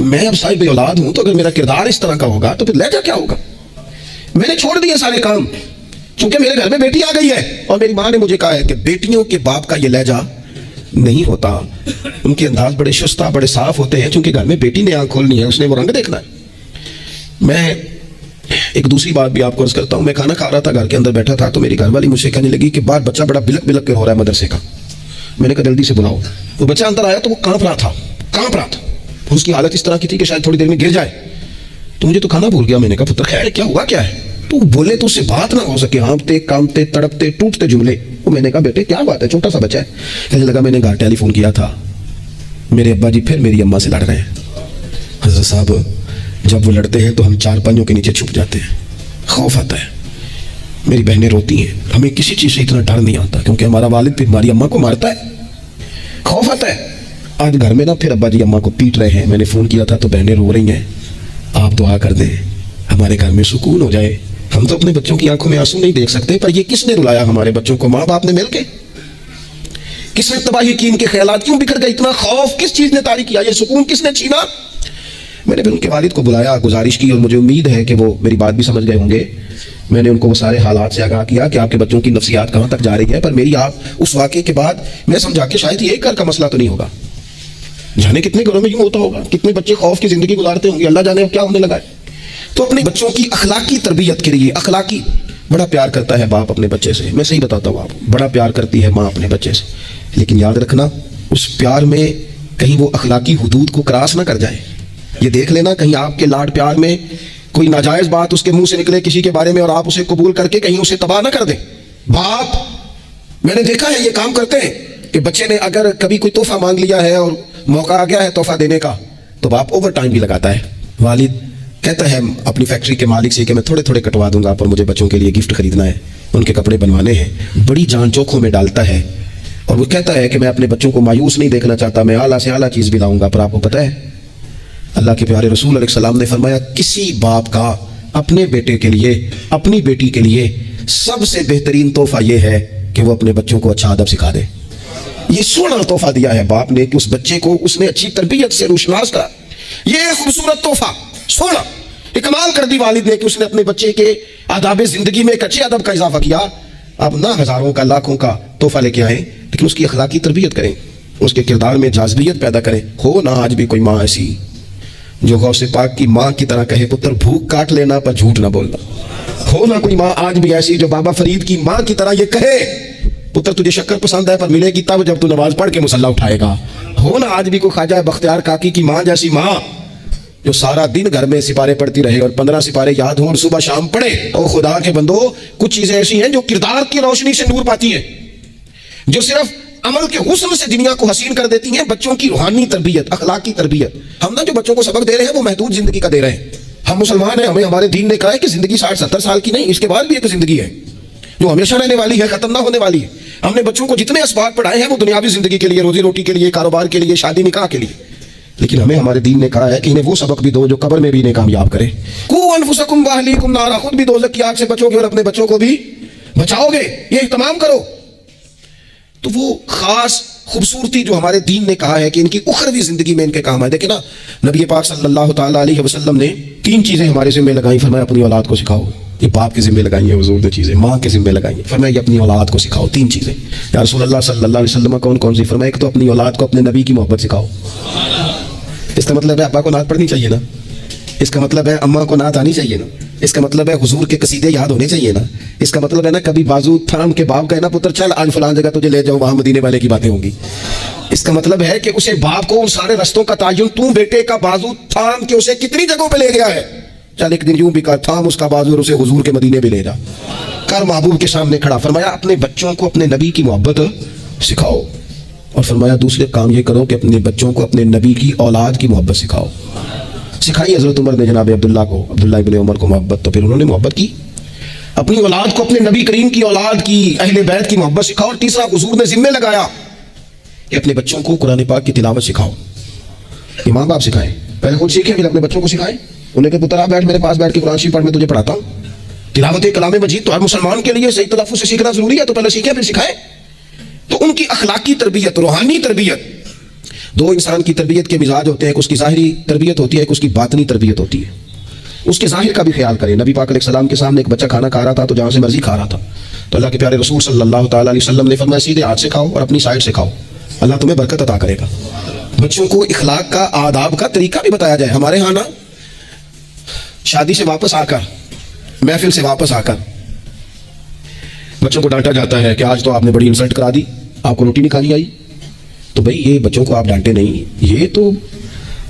میں اب صاحب اولاد ہوں تو اگر میرا کردار اس طرح کا ہوگا تو پھر لہجہ کیا ہوگا؟ میں نے چھوڑ دیے سارے کام، چونکہ میرے گھر میں بیٹی آ گئی ہے اور میری ماں نے مجھے کہا ہے کہ بیٹیوں کے باپ کا یہ لہجہ نہیں ہوتا، ان کے انداز بڑے شستہ بڑے صاف ہوتے ہیں، چونکہ گھر میں بیٹی نے آنکھ کھولنی ہے، اس نے وہ رنگ دیکھنا ہے۔ میں ایک دوسری بات بھی آپ کو عرض کرتا ہوں، میں کھانا کھا رہا تھا، گھر کے اندر بیٹھا تھا، تو میری گھر والی مجھ سے کہنے لگی کہ باہر بچہ بڑا بلک بلک کے ہو رہا ہے مدرسے کا۔ میں نے کہا جلدی سے بلاؤ۔ وہ بچہ اندر آیا تو وہ کانپ رہا تھا، اس کی حالت اس طرح کی تھی کہ شاید تھوڑی دیر میں گر جائے۔ تو مجھے تو کھانا بھول گیا، میں نے کہا پتر خیر کیا ہوا کیا ہے؟ تو بولے تو اس سے بات نہ ہو سکے، ہانپتے کانپتے تڑپتے ٹوٹتے جملے۔ وہ میں نے کہا بیٹے کیا بات ہے، چھوٹا سا بچہ ہے۔ کہنے لگا میں نے گھر ٹیلی فون کیا تھا، میرے ابا جی پھر میری اماں سے لڑ رہے ہیں۔ حضرت صاحب جب وہ لڑتے ہیں تو ہم چار پنجوں کے نیچے چھپ جاتے ہیں، خوف آتا ہے، میری بہنیں روتی ہیں، ہمیں کسی چیز سے اتنا ڈر نہیں آتا کیونکہ ہمارا والد پھر ہماری اماں کو مارتا ہے، خوف آتا ہے۔ آج گھر میں نا پھر ابا جی اماں کو پیٹ رہے ہیں، میں نے فون کیا تھا تو بہنیں رو رہی ہیں، آپ دعا کر دیں ہمارے گھر میں سکون ہو جائے۔ ہم تو اپنے بچوں کی آنکھوں میں آنسو نہیں دیکھ سکتے، پر یہ کس نے رلایا ہمارے بچوں کو؟ ماں باپ نے مل کے؟ کس نے تباہی کی؟ ان کے خیالات کیوں بکھر گئے؟ اتنا خوف کس چیز نے طاری کیا؟ یہ سکون کس نے چھینا؟ میں نے پھر ان کے والد کو بلایا، گزارش کی، اور مجھے امید ہے کہ وہ میری بات بھی سمجھ گئے ہوں گے۔ میں نے ان کو وہ سارے حالات سے آگاہ کیا کہ آپ کے بچوں کی نفسیات کہاں تک جا رہی ہے، پر میری آپ اس واقعے کے بعد میں سمجھا کہ شاید یہ ایک گھر کا مسئلہ تو نہیں ہوگا، جانے کتنے گھروں میں یوں ہوتا ہوگا، کتنے بچے خوف کی زندگی گزارتے ہوں گے، اللہ جانے اب کیا ہونے لگا ہے۔ تو اپنے بچوں کی اخلاقی تربیت کے لیے، اخلاقی بڑا پیار کرتا ہے باپ اپنے بچے سے، میں صحیح بتاتا ہوں، آپ بڑا پیار کرتی ہے ماں اپنے بچے سے، لیکن یاد رکھنا اس پیار میں کہیں وہ اخلاقی حدود کو کراس نہ کر جائے۔ یہ دیکھ لینا کہیں آپ کے لاڈ پیار میں کوئی ناجائز بات اس کے منہ سے نکلے کسی کے بارے میں اور آپ اسے قبول کر کے کہیں اسے تباہ نہ کر دیں۔ باپ میں نے دیکھا ہے یہ کام کرتے ہیں کہ بچے نے اگر کبھی کوئی تحفہ مانگ لیا ہے اور موقع آ گیا ہے تحفہ دینے کا تو باپ اوور ٹائم بھی لگاتا ہے۔ والد کہتا ہے اپنی فیکٹری کے مالک سے کہ میں تھوڑے تھوڑے کٹوا دوں گا پر مجھے بچوں کے لیے گفٹ خریدنا ہے، ان کے کپڑے بنوانے ہیں، بڑی جان چوکھوں میں ڈالتا ہے، اور وہ کہتا ہے کہ میں اپنے بچوں کو مایوس نہیں دیکھنا چاہتا، میں اعلیٰ سے اعلیٰ چیز بھی لاؤں گا۔ پر آپ کو پتہ ہے اللہ کے پیارے رسول علیہ السلام نے فرمایا کسی باپ کا اپنے بیٹے کے لیے، اپنی بیٹی کے لیے سب سے بہترین تحفہ یہ ہے کہ وہ اپنے بچوں کو اچھا ادب سکھا دے۔ یہ سونا تحفہ دیا ہے باپ نے کہ اس بچے کو اس نے اچھی تربیت سے روشناس کرا، یہ خوبصورت تحفہ سونا یہ کمال کر دی والد نے کہ اس نے اپنے بچے کے آداب زندگی میں ایک اچھے ادب کا اضافہ کیا۔ آپ نہ ہزاروں کا لاکھوں کا تحفہ لے کے آئیں لیکن اس کی اخلاقی تربیت کریں، اس کے کردار میں جاذبیت پیدا کریں۔ ہو نہ آج بھی کوئی ماں ایسی جو غوث پاک کی ماں کی طرح کہے پتر بھوک کاٹ لینا پر جھوٹ نہ بولنا۔ ہو نہ کوئی ماں آج بھی ایسی جو بابا فرید کی ماں کی طرح یہ کہے پتر تجھے شکر پسند ہے پر ملے گی تب جب تو نماز پڑھ کے مصلی اٹھائے گا۔ ہو نہ آج بھی کوئی خواجہ بختیار کاکی کی ماں جیسی ماں جو سارا دن گھر میں سپارے پڑھتی رہے اور 15 سپارے یاد ہوں اور صبح شام پڑھے۔ اور خدا کے بندو کچھ چیزیں ایسی ہیں جو کردار کی روشنی سے نور پاتی ہیں، جو صرف عمل کے حسن سے دنیا کو حسین کر دیتی ہیں۔ بچوں کی روحانی تربیت، اخلاقی تربیت، ہم نا جو بچوں کو سبق دے رہے ہیں وہ محدود زندگی کا دے رہے ہیں۔ ہم مسلمان ہیں، ہمیں ہمارے دین نے کہا ہے کہ زندگی 60-70 سال کی نہیں، اس کے بعد بھی ایک زندگی ہے جو ہمیشہ رہنے والی ہے، ختم نہ ہونے والی ہے۔ ہم نے بچوں کو جتنے اسباق پڑھائے ہیں وہ دنیاوی زندگی کے لیے، روزی روٹی کے لیے، کاروبار کے لیے، شادی نکاح کے لیے، لیکن ہمیں ہمارے دین نے کہا ہے کہ انہیں وہ سبق بھی دو جو قبر میں بھی انہیں کامیاب کرے۔ قوا انفسکم واہلیکم نارا، خود بھی دوزخ کی آگ سے بچو گے اور اپنے بچوں کو بھی بچاؤ گے، یہ اہتمام کرو۔ تو وہ خاص خوبصورتی جو ہمارے دین نے کہا ہے کہ ان کی اخروی زندگی میں ان کے کام ہے۔ دیکھیں نا نبی پاک صلی اللہ تعالیٰ علیہ وسلم نے 3 چیزیں ہمارے ذمہ لگائیں، فرمایا اپنی اولاد کو سکھاؤ۔ یہ باپ کے ذمہ لگائیں ہیں حضور نے چیزیں، ماں کے ذمہ لگائیں ہیں، فرمایا یہ اپنی اولاد کو سکھاؤ 3 چیزیں۔ یا رسول اللہ صلی اللہ علیہ وسلم کون کون سی؟ فرمایا ایک تو اپنی اولاد کو اپنے نبی کی محبت سکھاؤ۔ اس کا مطلب ہے ابا کو نعت پڑھنی چاہیے نا، اس کا مطلب ہے اماں کو نعت آنی چاہیے نا، اس کا مطلب ہے حضور کے قصیدے یاد ہونے چاہیے نا، اس کا مطلب ہے نا کبھی بازو تھام کے باپ کہنا پتر چل آج فلان جگہ تجھے لے جاؤ وہاں مدینے والے کی باتیں ہوں گی۔ اس کا مطلب ہے کہ اسے باپ کو ان سارے رستوں کا تعین تو بیٹے کا بازو تھام کے اسے کتنی جگہوں پہ لے گیا ہے، چل ایک دن یوں بھی کر تھام اس کا بازو اور اسے حضور کے مدینے بھی لے جا کر محبوب کے سامنے کھڑا۔ فرمایا اپنے بچوں کو اپنے نبی کی محبت سکھاؤ، اور فرمایا دوسرے کام یہ کرو کہ اپنے بچوں کو اپنے نبی کی اولاد کی محبت سکھاؤ۔ سکھائی حضرت عمر نے جناب عبداللہ ابن عمر کو محبت، تو پھر انہوں نے محبت کی، اپنی اولاد کو اپنے نبی کریم کی اولاد کی اہل بیت کی محبت سکھاؤ۔ اور تیسرا حضور نے ذمہ لگایا کہ اپنے بچوں کو قرآن پاک کی تلاوت سکھاؤ۔ یہ ماں باپ سکھائیں، پہلے خود سیکھیں پھر اپنے بچوں کو سکھائیں۔ انہیں کہ پتر آپ بیٹھ میرے پاس بیٹھ کے قرآن شریف پڑھ میں تجھے پڑھاتا ہوں۔ تلاوت کلام مجید تو ہر مسلمان کے لیے صحیح تلفظ سے سیکھنا ضروری ہے، تو پہلے سیکھیں پھر سکھائیں۔ تو ان کی اخلاقی تربیت، روحانی تربیت، دو انسان کی تربیت کے مزاج ہوتے ہیں، ایک اس کی ظاہری تربیت ہوتی ہے، ایک اس کی باطنی تربیت ہوتی ہے. اس کے ظاہر کا بھی خیال کریں. نبی پاک علیہ السلام کے سامنے ایک بچہ کھانا کھا رہا تھا تو جہاں سے مرضی کھا رہا تھا، تو اللہ کے پیارے رسول صلی اللہ تعالیٰ علیہ وسلم نے فرمایا سیدھے ہاتھ سے کھاؤ اور اپنی سائڈ سے کھاؤ، اللہ تمہیں برکت عطا کرے گا. بچوں کو اخلاق کا، آداب کا طریقہ بھی بتایا جائے. ہمارے ہاں نا شادی سے واپس آ کر، محفل سے واپس آ کر بچوں کو ڈانٹا جاتا ہے کہ آج تو آپ نے بڑی انسلٹ کرا دی، آپ کو روٹی نہیں کھانی آئی. تو بھائی یہ بچوں کو آپ ڈانٹے نہیں، یہ تو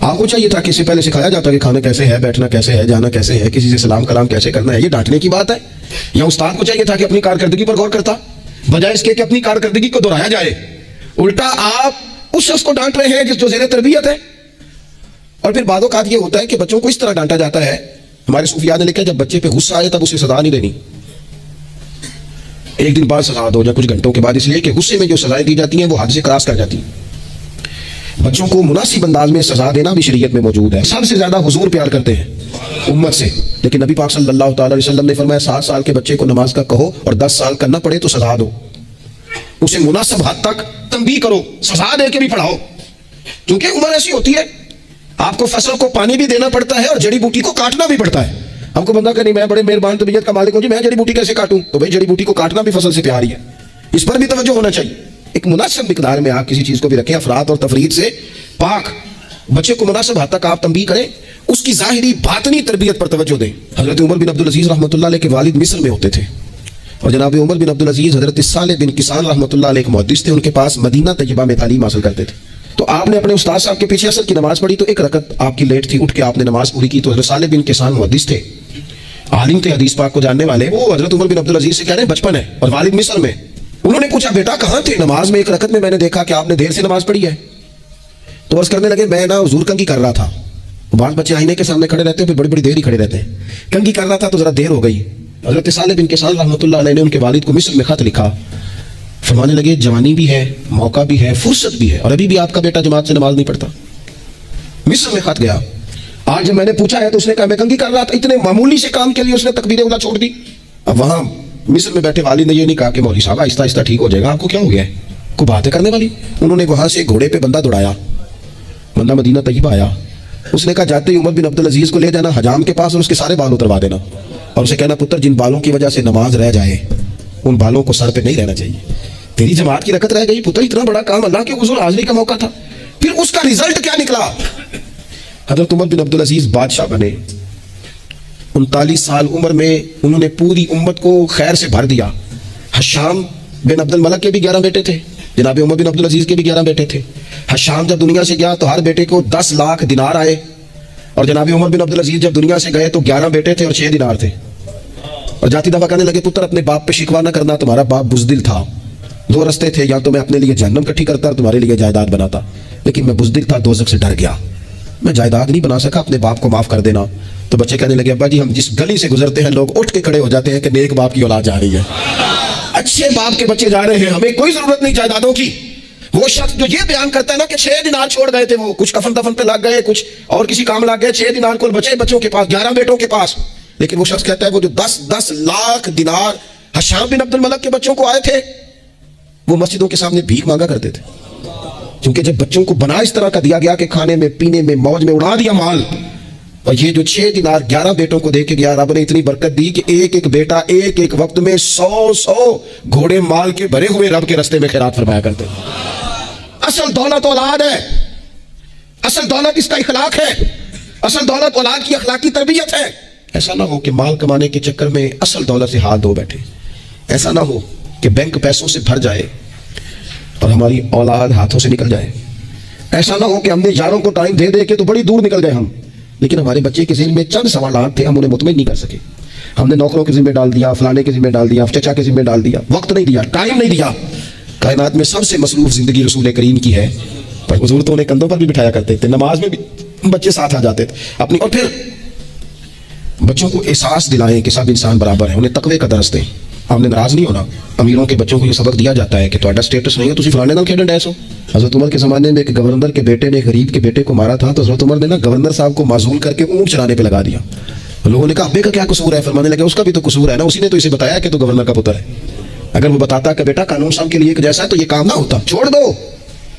آپ کو چاہیے تھا کہ اس سے پہلے سکھایا جاتا کہ کھانا کیسے ہے، بیٹھنا کیسے ہے، جانا کیسے ہے، کسی سے سلام کلام کیسے کرنا ہے. یہ ڈانٹنے کی بات ہے؟ یا استاد کو چاہیے تھا کہ اپنی کارکردگی پر غور کرتا، بجائے اس کے کہ اپنی کارکردگی کو دہرایا جائے. الٹا آپ اس شخص کو ڈانٹ رہے ہیں جو زیر تربیت ہے. اور پھر بعض اوقات یہ ہوتا ہے کہ بچوں کو اس طرح ڈانٹا جاتا ہے، ہمارے صوفیاء نے لکھا جب بچے پہ غصہ آئے تب اسے سزا نہیں دینی، ایک دن بعد سزا دو یا کچھ گھنٹوں کے بعد، اس لیے کہ غصے میں جو سزائیں دی جاتی ہیں وہ حد سے کراس کر جاتی ہیں. بچوں کو مناسب انداز میں سزا دینا بھی شریعت میں موجود ہے. سب سے زیادہ حضور پیار کرتے ہیں امت سے، لیکن نبی پاک صلی اللہ تعالی علیہ وسلم نے فرمایا 7 سال کے بچے کو نماز کا کہو اور 10 سال کا نہ پڑھے تو سزا دو. اسے مناسب حد تک تنبیہ کرو، سزا دے کے بھی پڑھاؤ، کیونکہ عمر ایسی ہوتی ہے آپ کو فصل کو پانی بھی دینا پڑتا ہے اور جڑی بوٹی کو کاٹنا بھی پڑتا ہے. ہم کو بندہ کہ نہیں میں بڑے مہربان طبیعت کا مالک ہوں جی، میں جڑی بوٹی کیسے کاٹوں؟ تو بھائی جڑی بوٹی کو کاٹنا بھی فصل سے پیار ہی ہے، اس پر بھی توجہ ہونا چاہیے. ایک مناسب مقدار میں آپ کسی چیز کو بھی رکھیں، افراط اور تفریط سے پاک. بچے کو مناسب حد تک آپ تنبیہ کریں، اس کی ظاہری باطنی تربیت پر توجہ دیں. حضرت عمر بن عبدالعزیز رحمۃ اللہ علیہ کے والد مصر میں ہوتے تھے، اور جناب عمر بن عبدالعزیز حضرت صالح بن کسان رحمۃ اللہ علیہ کے محدث تھے، ان کے پاس مدینہ طیبہ میں تعلیم حاصل کرتے تھے. تو آپ نے اپنے استاد صاحب کے پیچھے عصر کی نماز پڑھی تو ایک رکعت آپ کی لیٹ تھی، اٹھ کے آپ نے نماز پوری کی. تو حضرت صالح بن کسان محدث تھے، عالم تھے، حدیث پاک کو جاننے والے. وہ حضرت عمر بن عبدالعزیز سے کہہ رہے ہیں بچپن ہے اور والد مصر میں. انہوں نے پوچھا بیٹا کہاں تھے؟ نماز میں ایک رکعت میں نے دیکھا کہ آپ نے دیر سے نماز پڑھی ہے. تو عرض کرنے لگے میں نا حضور کنگھی کر رہا تھا. بعض بچے آئینے کے سامنے کھڑے رہتے ہیں، پھر بڑی بڑی دیر ہی کھڑے رہتے ہیں. کنگھی کر رہا تھا تو ذرا دیر ہو گئی. حضرت صالح بن کسان رحمۃ اللہ علیہ نے ان کے والد کو مصر میں خط لکھا، فرمانے لگے جوانی بھی ہے، موقع بھی ہے، فرصت بھی ہے، اور ابھی بھی آپ کا بیٹا جماعت سے نماز نہیں پڑھتا. مصر میں خط گیا. آج جب میں نے پوچھا ہے تو اس نے کہا میں کنگھی کر رہا تھا. اتنے معمولی سے کام کے لیے اس نے تکبیر اولیٰ چھوڑ دی. اب وہاں مصر میں بیٹھے والد نے یہ نہیں کہا کہ مولوی صاحب آہستہ آہستہ ٹھیک ہو جائے گا، آپ کو کیا ہو گیا ہے، کوئی باتیں کرنے والی. انہوں نے وہاں سے گھوڑے پہ بندہ دوڑایا، بندہ مدینہ طیبہ آیا. اس نے کہا جاتے ہی عمر بن عبدالعزیز کو لے جانا حجام کے پاس اور اس کے سارے بال اتروا دینا، اور اسے کہنا پتر جن بالوں کی وجہ سے نماز رہ جائے ان بالوں کو سر پہ نہیں رہنا چاہیے. تیری جماعت کی رکعت رہ گئی پتر، اتنا بڑا کام، اللہ کے حضور حاضری کا موقع تھا. پھر اس کا رزلٹ کیا نکلا؟ حضرت عمر بن عبدالعزیز بادشاہ بنے. 39 سال عمر میں انہوں نے پوری امت کو خیر سے بھر دیا. حشام بن عبد الملک کے بھی 11 بیٹے تھے، جناب عمر بن عبدالعزیز کے بھی 11 بیٹے تھے. حشام جب دنیا سے گیا تو ہر بیٹے کو 10 لاکھ دینار آئے، اور جناب عمر بن عبدالعزیز جب دنیا سے گئے تو 11 بیٹے تھے اور 6 دینار تھے. اور جاتی دفعہ کہنے لگے پتر اپنے باپ پہ شکوہ نہ کرنا، تمہارا باپ بزدل تھا. 2 رستے تھے، یا تو میں اپنے لیے جہنم کٹھی کرتا اور تمہارے لیے جائیداد بناتا، لیکن میں بزدل تھا، دوزخ سے ڈر گیا، میں جائیداد نہیں بنا سکا، اپنے باپ کو معاف کر دینا. تو بچے کہنے لگے ابا جی ہم جس گلی سے گزرتے ہیں لوگ اٹھ کے کھڑے ہو جاتے ہیں کہ نیک باپ کی اولاد جا رہی ہے، اچھے باپ کے بچے جا رہے ہیں، ہمیں کوئی ضرورت نہیں جائیدادوں کی. وہ شخص جو یہ بیان کرتا ہے نا کہ 6 دینار چھوڑ گئے تھے، وہ کچھ کفن دفن پہ لگ گئے، کچھ اور کسی کام لگ گئے، 6 دینار کل بچے بچوں کے پاس، 11 بیٹوں کے پاس. لیکن وہ شخص کہتا ہے وہ جو 10 لاکھ دینار حشام بن عبد الملک کے بچوں کو آئے تھے وہ مسجدوں کے سامنے بھیک مانگا کرتے تھے، کیونکہ جب بچوں کو بنا اس طرح کا دیا گیا کہ کھانے میں پینے میں موج میں اڑا دیا مال. اور یہ جو 6 دینار 11 بیٹوں کو دے کے گیا، رب نے اتنی برکت دی کہ ایک ایک بیٹا ایک ایک وقت میں 100 گھوڑے مال کے بھرے ہوئے رب کے رستے میں خیرات فرمایا کرتے. اصل دولت اولاد ہے، اصل دولت اس کا اخلاق ہے، اصل دولت اولاد کی اخلاقی تربیت ہے. ایسا نہ ہو کہ مال کمانے کے چکر میں اصل دولت سے ہاتھ دھو بیٹھے، ایسا نہ ہو کہ بینک پیسوں سے بھر جائے اور ہماری اولاد ہاتھوں سے نکل جائے. ایسا نہ ہو کہ ہم نے یاروں کو ٹائم دے دے کے تو بڑی دور نکل گئے ہم، لیکن ہمارے بچے کے ذہن میں چند سوالات تھے، ہم انہیں مطمئن نہیں کر سکے. ہم نے نوکروں کے ذمہ ڈال دیا، فلانے کے ذمہ ڈال دیا، چچا کے ذمہ ڈال دیا، وقت نہیں دیا، ٹائم نہیں دیا. کائنات میں سب سے مصروف زندگی رسول کریم کی ہے، پر حضور تو انہیں کندھوں پر بھی بٹھایا کرتے تھے، نماز میں بھی بچے ساتھ آ جاتے تھے اپنی. اور پھر بچوں کو احساس دلائیں کہ سب انسان برابر ہیں، انہیں تقوی کا درس دیں. آپ نے ناراض نہیں ہونا. امیروں کے بچوں کو یہ سبق دیا جاتا ہے کہ تھوڑا سٹیٹس نہیں ہے تو فلانے نال کھیڈن ڈیس ہو. حضرت عمر کے زمانے میں ایک گورنر کے بیٹے نے غریب کے بیٹے کو مارا تھا تو حضرت عمر نے نا گورنر صاحب کو معزول کر کے اونٹ چرانے پہ لگا دیا. لوگوں نے کہا ابے کا کیا قصور ہے؟ فرمانے لگے اس کا بھی تو قصور ہے نا، اسی نے تو اسے بتایا کہ تو گورنر کا پتر ہے. اگر وہ بتاتا کہ بیٹا قانون صاحب کے لیے ایک جیسا ہے تو یہ کام نہ ہوتا. چھوڑ دو،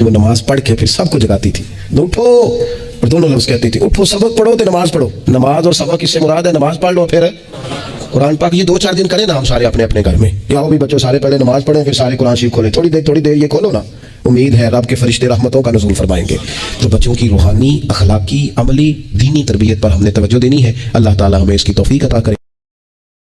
وہ نماز پڑھ کے پھر سب کو جگاتی تھی، اٹھو، اور دونوں لفظ کہتی تھی، اٹھو سبق پڑھو تو نماز پڑھو۔ نماز اور سبق اس سے مراد ہے نماز پڑھ لو پھر قرآن پاک۔ یہ 2-4 دن کریں نا ہم سارے اپنے اپنے گھر میں، یا وہ بھی بچوں سارے پڑھیں، نماز پڑھیں، پھر سارے قرآن شریف کھولیں، تھوڑی دیر یہ کھولو نا، امید ہے رب کے فرشتے رحمتوں کا نزول فرمائیں گے۔ تو بچوں کی روحانی، اخلاقی، عملی، دینی تربیت پر ہم نے توجہ دینی ہے۔ اللہ تعالی ہمیں اس کی توفیق عطا کرے۔